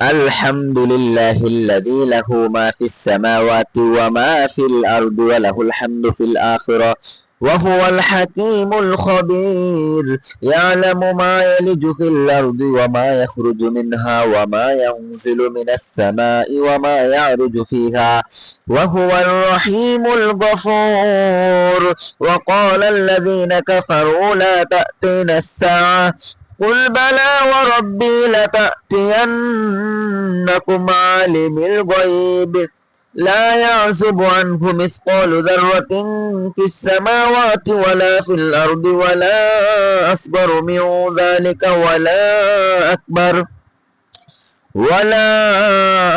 الحمد لله الذي له ما في السماوات وما في الأرض وله الحمد في الآخرة وهو الحكيم الخبير يعلم ما يلج في الأرض وما يخرج منها وما ينزل من السماء وما يعرج فيها وهو الرحيم الغفور. وقال الذين كفروا لا تأتينا الساعة قل بلى وربي لتأتينكم عالم الغيب لا يعزب عنه مثقال ذرة في السماوات ولا في الأرض ولا أصغر من ذلك ولا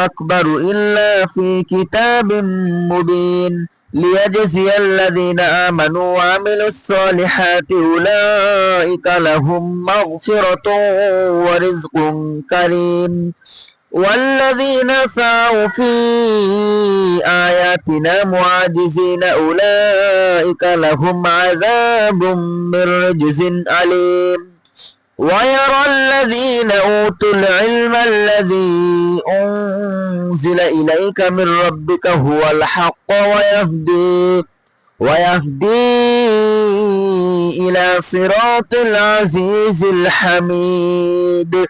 أكبر إلا في كتاب مبين ليجزي الذين آمنوا وعملوا الصالحات أولئك لهم مغفرة ورزق كريم. والذين سعوا في آياتنا معاجزين أولئك لهم عذاب من رجز أليم. ويرى الذين أوتوا العلم الذي أنزل إليك من ربك هو الحق ويهدي إلى صراط العزيز الحميد.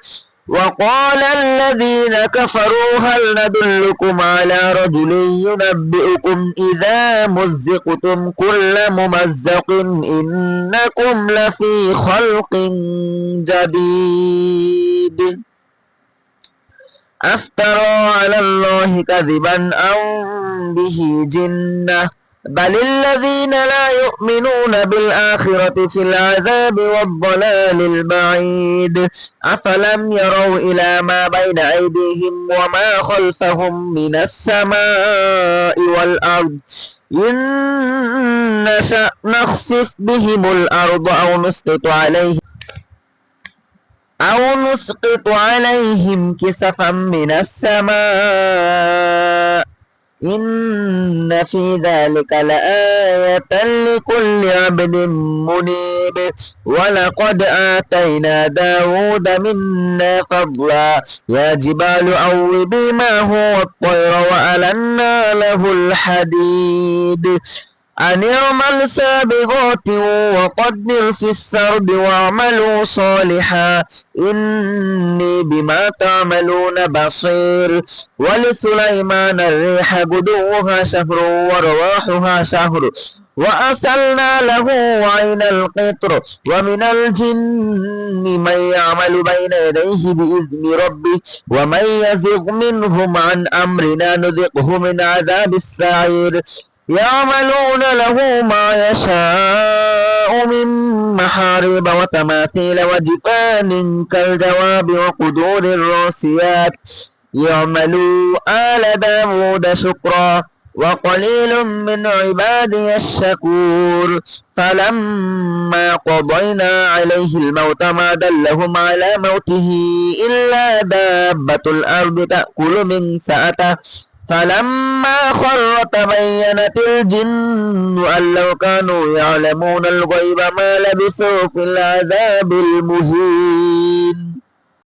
وقال الذين كفروا هل ندلكم على رجل ينبئكم إذا مزقتم كل ممزق إنكم لفي خلق جديد أفترى على الله كذبا أم به جنة بل الذين لا يؤمنون بالآخرة في العذاب والضلال البعيد. أفلم يروا إلى ما بين أيديهم وما خلفهم من السماء والأرض إن نشأ نخسف بهم الأرض أو نسقط عليهم كسفا من السماء إن في ذلك لآية لكل عبد منيب. ولقد آتينا داود منا فضلا يا جبال أوبي معه والطير وألنا له الحديد أن اعمل سابغات وقدر في السرد واعملوا صالحا إني بما تعملون بصير. ولسليمان الريح غدوها شهر ورواحها شهر وأسلنا له عين القطر ومن الجن من يعمل بين يديه بإذن ربه ومن يزغ منهم عن أمرنا نذقه من عذاب السعير. يعملون له ما يشاء من محارب وتماثيل وجفان كالجواب وقدور الراسيات يعملوا آل داود شكرا وقليل من عبادي الشكور. فلما قضينا عليه الموت ما دلهم على موته إلا دابة الأرض تأكل من سأته فلما خر تبينت الجن أن لو كانوا يعلمون الغيب ما لبثوا في العذاب المهين.